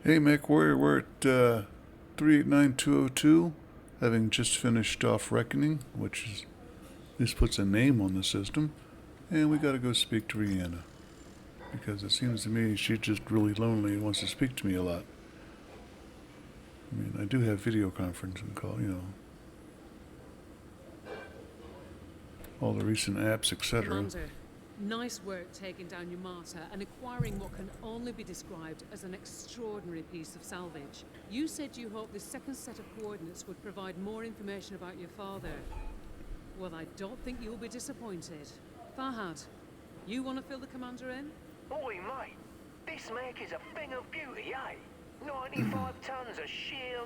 Hey MechWarrior, we're at 389202, having just finished off Reckoning, which is, this puts a name on the system, and we gotta go speak to Rihanna, because it seems to me she's just really lonely and wants to speak to me a lot. I mean, I do have video conferencing call, all the recent apps, etc. Commander, nice work taking down your martyr and acquiring what can only be described as an extraordinary piece of salvage. You said you hoped this second set of coordinates would provide more information about your father. Well, I don't think you'll be disappointed. Farhad, you want to fill the commander in? Oi, mate. This mech is a thing of beauty, eh? 95 tons of sheer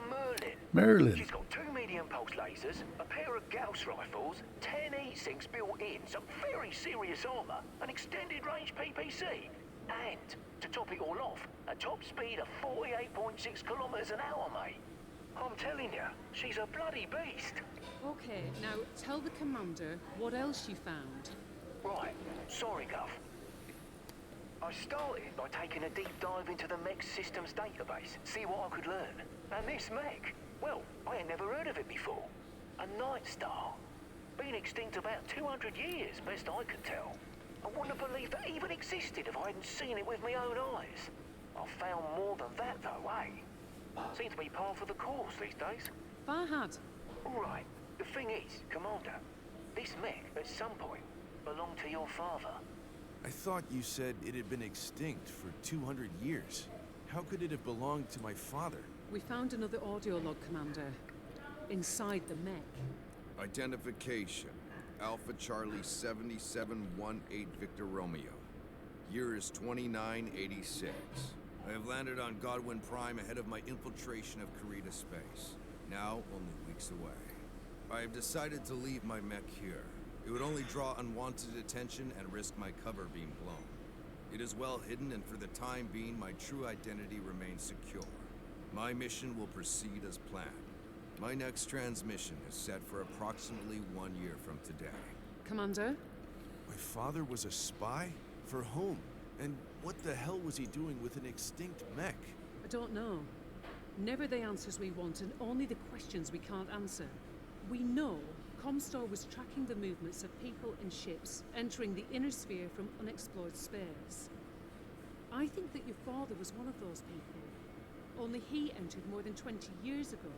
Marilyn. She's got 2 medium pulse lasers, a pair of Gauss rifles, 10 E6 built in, some very serious armor, an extended range PPC, and, to top it all off, a top speed of 48.6 kilometers an hour, mate. I'm telling you, she's a bloody beast. Okay, now tell the commander what else you found. Right, sorry, Guff. I started by taking a deep dive into the mech systems database, see what I could learn. And this mech, well, I had never heard of it before. A Night Star. Been extinct about 200 years, best I can tell. I wouldn't have believed that even existed if I hadn't seen it with my own eyes. I've found more than that though, eh? Seems to be par for the course these days. Farhad, Right, the thing is, Commander, this mech, at some point, belonged to your father. I thought you said it had been extinct for 200 years. How could it have belonged to my father? we found another audio log, Commander. Inside the mech. Identification. Alpha Charlie 7718 Victor Romeo. Year is 2986. I have landed on Godwin Prime ahead of my infiltration of Karita space. Now only weeks away. I have decided to leave my mech here. It would only draw unwanted attention and risk my cover being blown. It is well hidden, and for the time being, my true identity remains secure. My mission will proceed as planned. My next transmission is set for approximately 1 year from today. Commander? My father was a spy? For whom? And what the hell was he doing with an extinct mech? I don't know. Never the answers we want and only the questions we can't answer. We know Comstar was tracking the movements of people and ships entering the inner sphere from unexplored space. I think that your father was one of those people. Only he entered more than 20 years ago.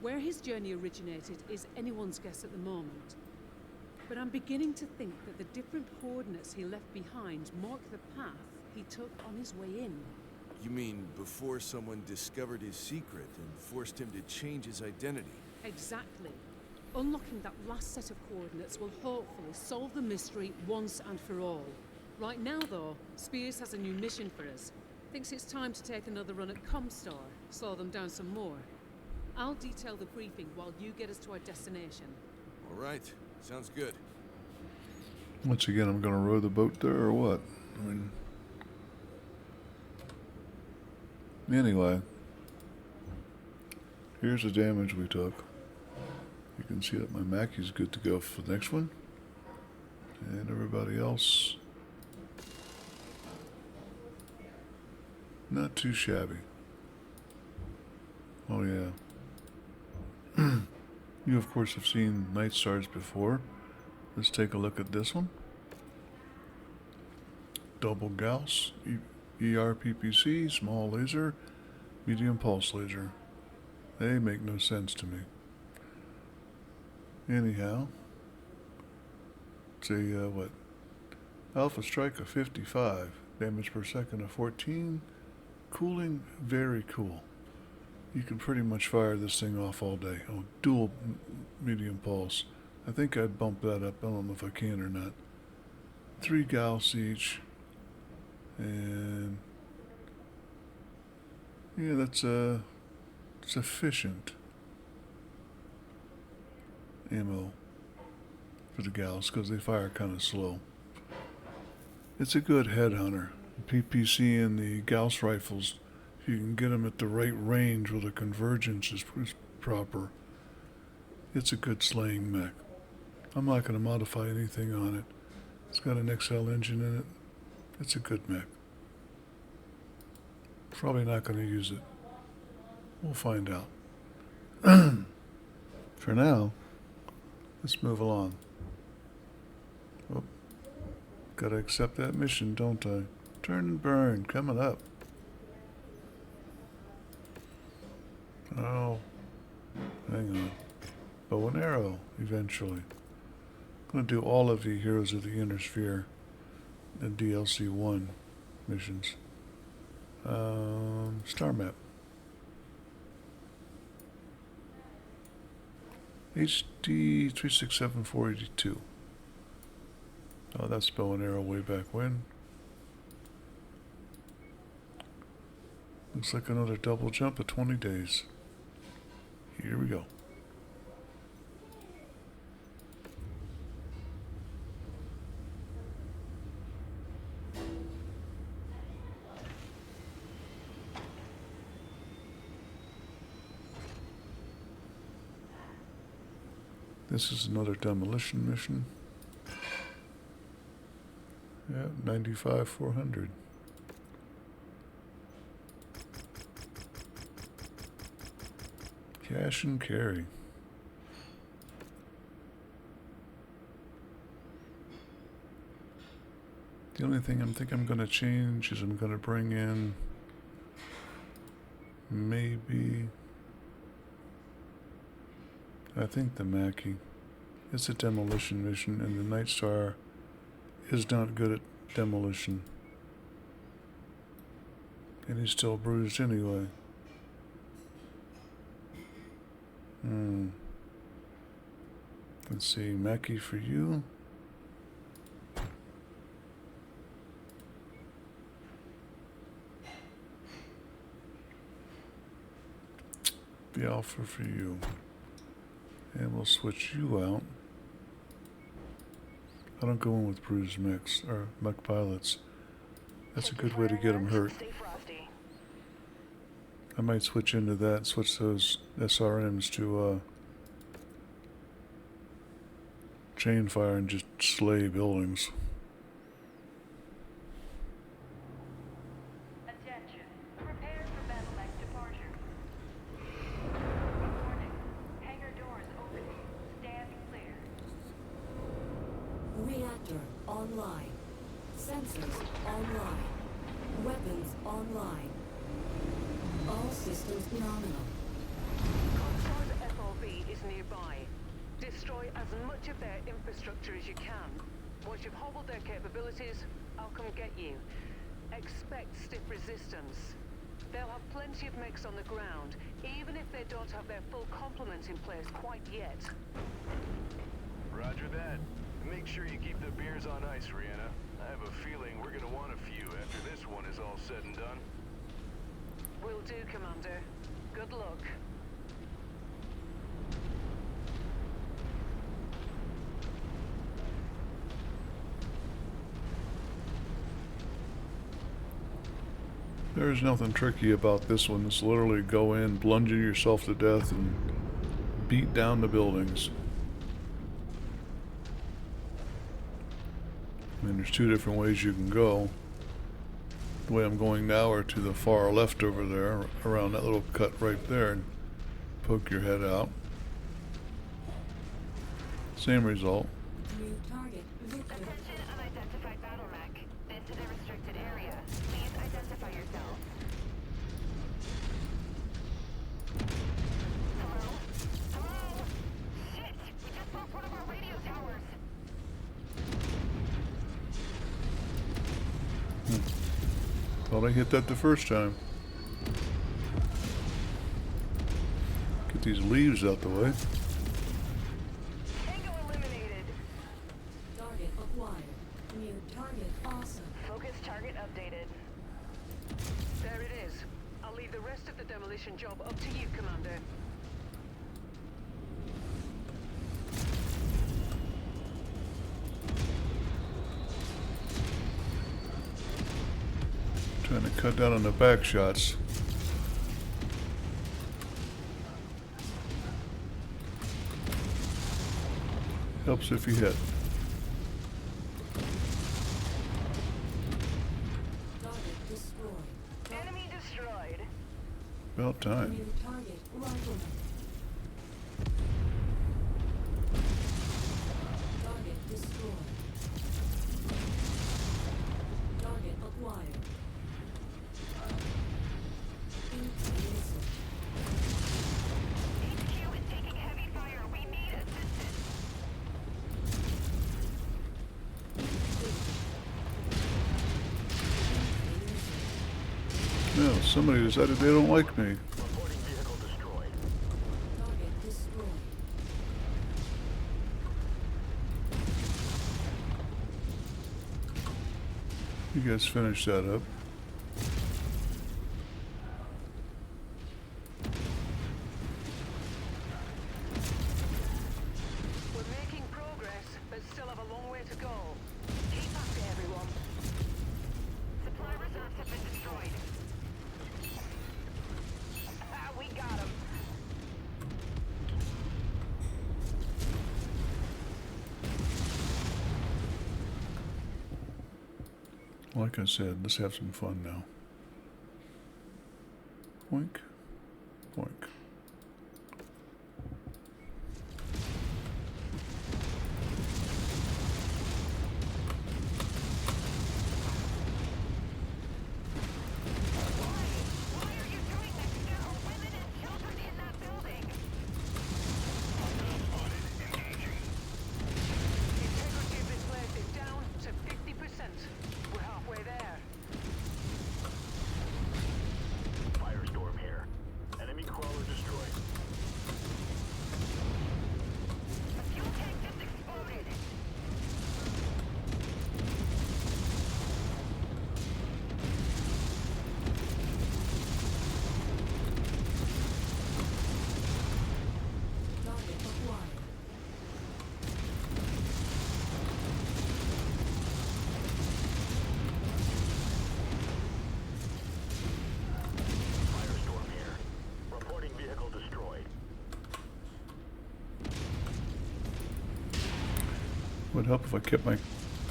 Where his journey originated is anyone's guess at the moment. But I'm beginning to think that the different coordinates he left behind mark the path he took on his way in. You mean before someone discovered his secret and forced him to change his identity? Exactly. Unlocking that last set of coordinates will hopefully solve the mystery once and for all. Right now, though, Spears has a new mission for us. Thinks it's time to take another run at Comstar, slow them down some more. I'll detail the briefing while you get us to our destination. All right, sounds good. Once again, I'm gonna row the boat there or what? I mean, anyway, here's the damage we took. You can see that my Mackey's good to go for the next one. And everybody else, not too shabby. Oh yeah. You of course have seen Night Stars before. Let's take a look at this one. Double Gauss, ERPPC, small laser, medium pulse laser. They make no sense to me. Anyhow, it's a, what? Alpha strike of 55, damage per second of 14, cooling, very cool. You can pretty much fire this thing off all day. Oh, dual medium pulse. I think I'd bump that up. I don't know if I can or not. 3 Gauss each. And yeah, that's sufficient ammo for the Gauss because they fire kind of slow. It's a good headhunter. The PPC and the Gauss rifles, if you can get them at the right range where the convergence is proper, it's a good slaying mech. I'm not going to modify anything on it. It's got an XL engine in it. It's a good mech. Probably not going to use it. We'll find out. For now, let's move along. Oh, gotta accept that mission, don't I? Turn and burn, coming up. Oh, hang on. Bow and arrow, eventually. I'm going to do all of the Heroes of the Inner Sphere and DLC 1 missions. Star map. HD 367482. Oh, that's bow and arrow way back when. Looks like another double jump of 20 days. Here we go. This is another demolition mission. Yeah, 95,400. Cash and carry. The only thing I'm going to change is I'm going to bring in maybe, I think the Mackie. It's a demolition mission, and the Night Star is not good at demolition. And he's still bruised anyway. Let's see, Mackie for you. The Alpha for you. And we'll switch you out. I don't go in with bruised mechs, or mech pilots. That's a good way to get them hurt. I might switch into that, switch those SRMs to chain fire and just slay buildings. Attention. Prepare for battlemech departure. Warning. Hangar doors open. Stand clear. Reactor online. Sensors online. Weapons online. All systems nominal. Comstar's FRB is nearby. Destroy as much of their infrastructure as you can. Once you've hobbled their capabilities, I'll come get you. Expect stiff resistance. They'll have plenty of mechs on the ground, even if they don't have their full complement in place quite yet. Roger that. Make sure you keep the beers on ice, Rihanna. I have a feeling we're gonna want a few after this one is all said and done. Will do, Commander. Good luck. There's nothing tricky about this one. It's literally go in, bludgeon yourself to death, and beat down the buildings. I mean, there's two different ways you can go. The way I'm going now are to the far left over there, around that little cut right there, and poke your head out. Same result. New target. Victor. Attention unidentified battlemech. This is a restricted area. Please identify yourself. Hello? Hello? Shit! We just broke one of our radio towers. Thought I hit that the first time. Get these leaves out the way. Tango eliminated. Target acquired. New target awesome. Focus target updated. There it is. I'll leave the rest of the demolition job up to you, Commander. Trying to cut down on the back shots. Helps if you hit. Target destroyed. Enemy destroyed. destroyed. About time. New target rifleman. Target destroyed. Target acquired. Incoming missile. HQ is taking heavy fire. We need assistance. No, somebody decided they don't like me. Reporting vehicle destroyed. Target destroyed. You guys finish that up. We're making progress, but still have a long way to go. Keep up to everyone. Supply reserves have been destroyed. Ah, we got him. Like I said, let's have some fun now. Boink. Boink. Why are you doing this? There are women and children in that building. The integrity of this place is down to 50%. We're halfway there. Firestorm here. Enemy crawler destroyed. The fuel tank just exploded. Target acquired. Firestorm here. Reporting vehicle destroyed. Would help if I kept my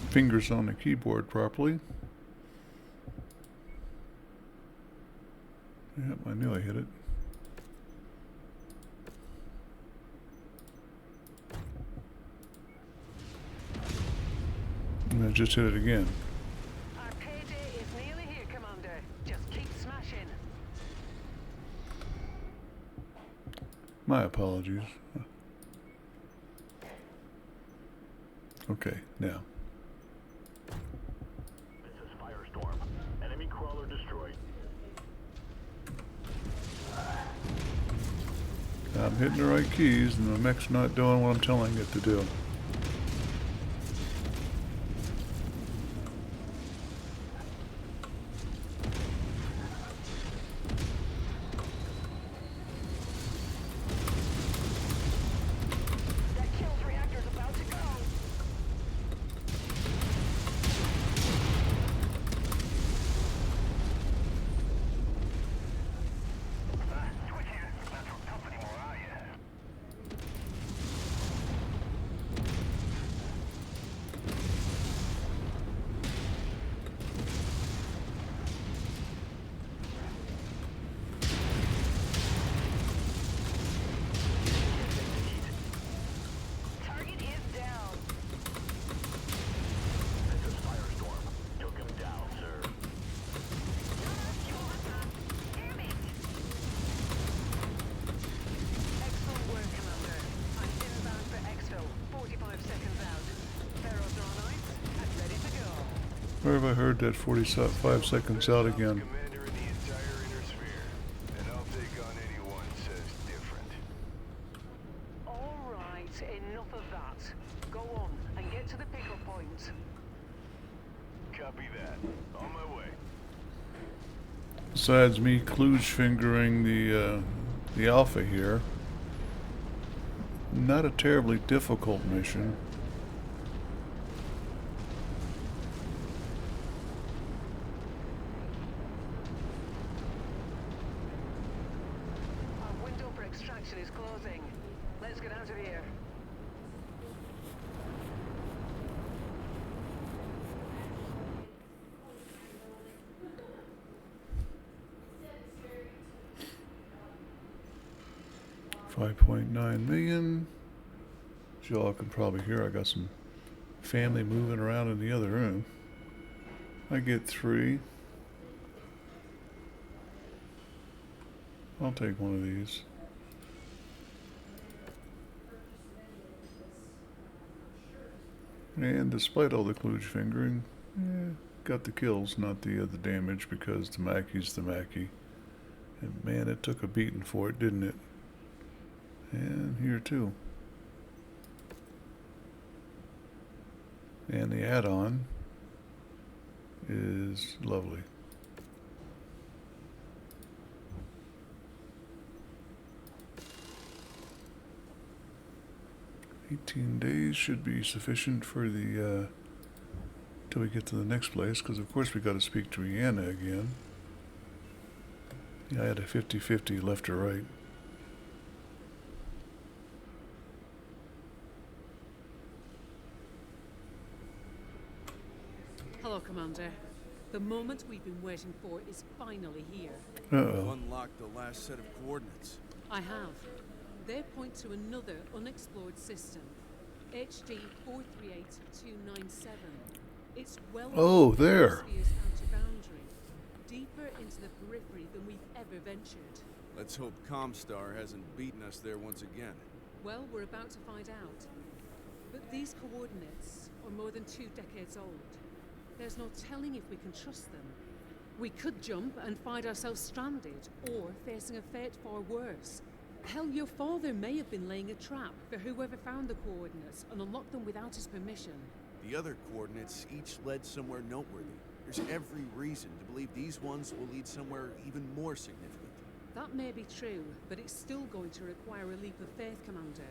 fingers on the keyboard properly. Yep, I knew I hit it. And I just hit it again. Our payday is nearly here, Commander. Just keep smashing. My apologies. Okay, now. This is Firestorm. Enemy crawler destroyed. I'm hitting the right keys and the mech's not doing what I'm telling it to do. That kills reactor's about to go. Switch here. Not so tough anymore, are you? Target is down. This is Firestorm. Took him down, sir. Fuel reserve. Damn it. Excellent work, Commander. I'm inbound for exfil. 45 seconds out. Ferros are on ice and ready to go. Where have I heard that 45 seconds out again? Commander in the entire inner sphere. And I'll take on anyone says different. All right, enough of that. Go on and get to the pickup point. Copy that. On my way. Besides me kludge fingering the alpha here, not a terribly difficult mission. Our window for extraction is closing. Let's get out of here. 5.9 million. As y'all can probably hear, I got some family moving around in the other room. I get 3. I'll take one of these. And despite all the kludge fingering, got the kills, not the damage, because the Mackey's the Mackey. And man, it took a beating for it, didn't it? And here too. And the add-on is lovely. $18 should be sufficient for the till we get to the next place, because of course we got to speak to Rihanna again. Yeah, I had a 50-50 left or right. Hello, Commander. The moment we've been waiting for is finally here. You unlocked the last set of coordinates. I have. They point to another unexplored system, HD 438297. It's well Oh, there. the sphere's outer boundary, deeper into the periphery than we've ever ventured. Let's hope Comstar hasn't beaten us there once again. Well, we're about to find out. But these coordinates are more than 2 decades old. There's no telling if we can trust them. We could jump and find ourselves stranded, or facing a fate far worse. Hell, your father may have been laying a trap for whoever found the coordinates and unlocked them without his permission. The other coordinates each led somewhere noteworthy. There's every reason to believe these ones will lead somewhere even more significant. That may be true, but it's still going to require a leap of faith, Commander.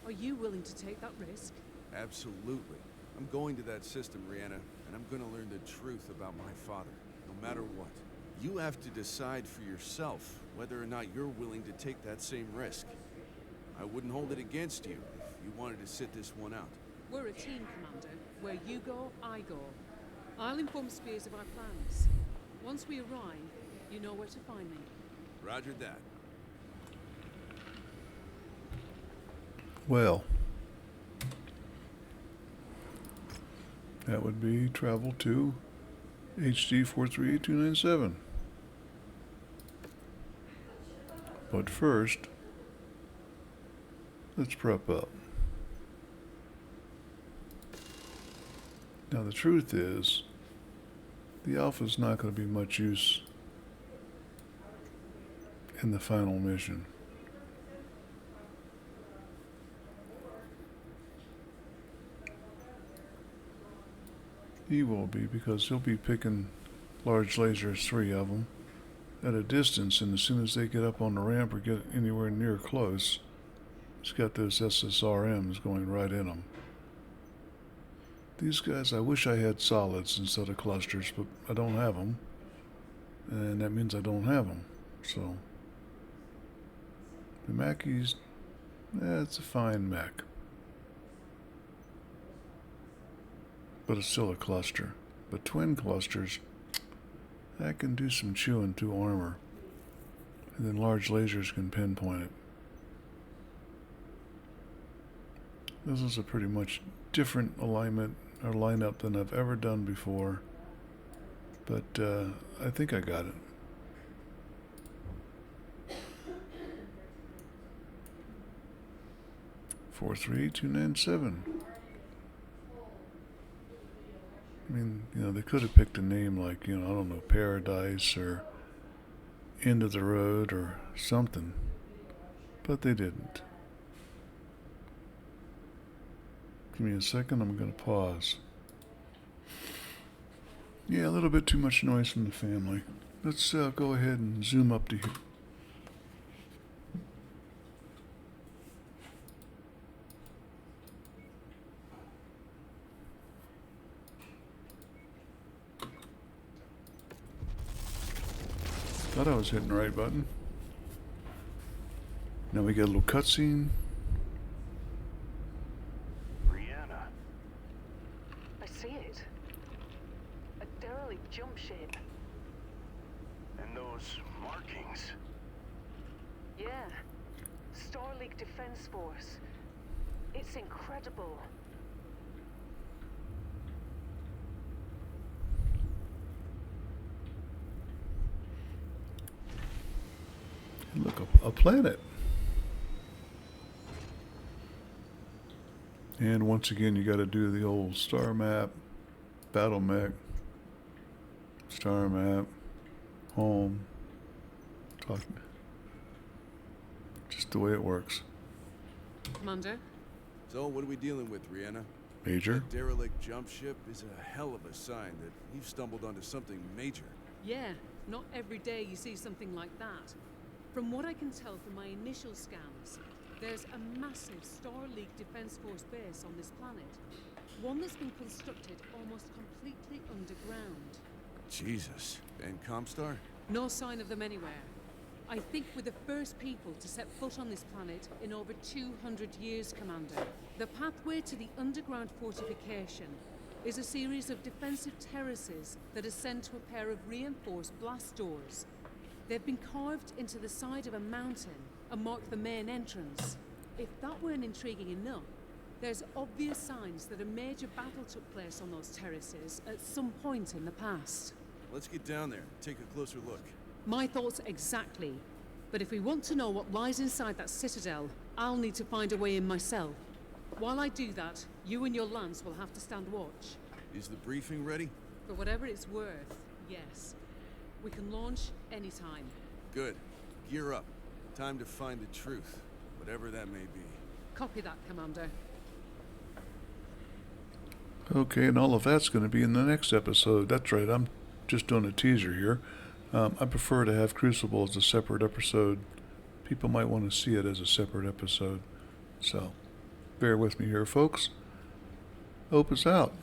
Are you willing to take that risk? Absolutely. I'm going to that system, Rihanna, and I'm going to learn the truth about my father, no matter what. You have to decide for yourself whether or not you're willing to take that same risk. I wouldn't hold it against you if you wanted to sit this one out. We're a team, Commander. Where you go, I go. I'll inform Spears of our plans. Once we arrive, you know where to find me. Roger that. Well, that would be travel to HD 438297. But first, let's prep up. Now the truth is, the Alpha's not going to be much use in the final mission. He will be, because he'll be picking large lasers, 3 of them, at a distance, and as soon as they get up on the ramp or get anywhere near close, it's got those SSRMs going right in them. These guys, I wish I had solids instead of clusters, but I don't have them, and that means I don't have them. So the Mackey's, it's a fine mech, but it's still a cluster. But twin clusters, that can do some chewing to armor, and then large lasers can pinpoint it. This is a pretty much different alignment or lineup than I've ever done before, but I think I got it. Four, 3, 2, 9, 7. I mean, you know, they could have picked a name like, you know, I don't know, Paradise or End of the Road or something, but they didn't. Give me a second, I'm going to pause. Yeah, a little bit too much noise from the family. Let's go ahead and zoom up to here. Thought I was hitting the right button. Now we get a little cutscene. Rihanna. I see it. A derelict jump ship. And those markings. Yeah. Star League Defense Force. It's incredible. Look, a planet. And once again, you got to do the old star map, battle mech, star map, home. Talk. Just the way it works. Commander? So, what are we dealing with, Rihanna? Major? That derelict jump ship is a hell of a sign that you've stumbled onto something major. Yeah, not every day you see something like that. From what I can tell from my initial scans, there's a massive Star League Defense Force base on this planet. One that's been constructed almost completely underground. Jesus. And Comstar? No sign of them anywhere. I think we're the first people to set foot on this planet in over 200 years, Commander. The pathway to the underground fortification is a series of defensive terraces that ascend to a pair of reinforced blast doors. They've been carved into the side of a mountain and mark the main entrance. If that weren't intriguing enough, there's obvious signs that a major battle took place on those terraces at some point in the past. Let's get down there and take a closer look. My thoughts exactly. But if we want to know what lies inside that citadel, I'll need to find a way in myself. While I do that, you and your Lance will have to stand watch. Is the briefing ready? For whatever it's worth, yes. We can launch anytime. Good. Gear up. Time to find the truth, whatever that may be. Copy that, Commander. Okay, and all of that's going to be in the next episode. That's right, I'm just doing a teaser here. I prefer to have Crucible as a separate episode. People might want to see it as a separate episode. So, bear with me here, folks. Opus out.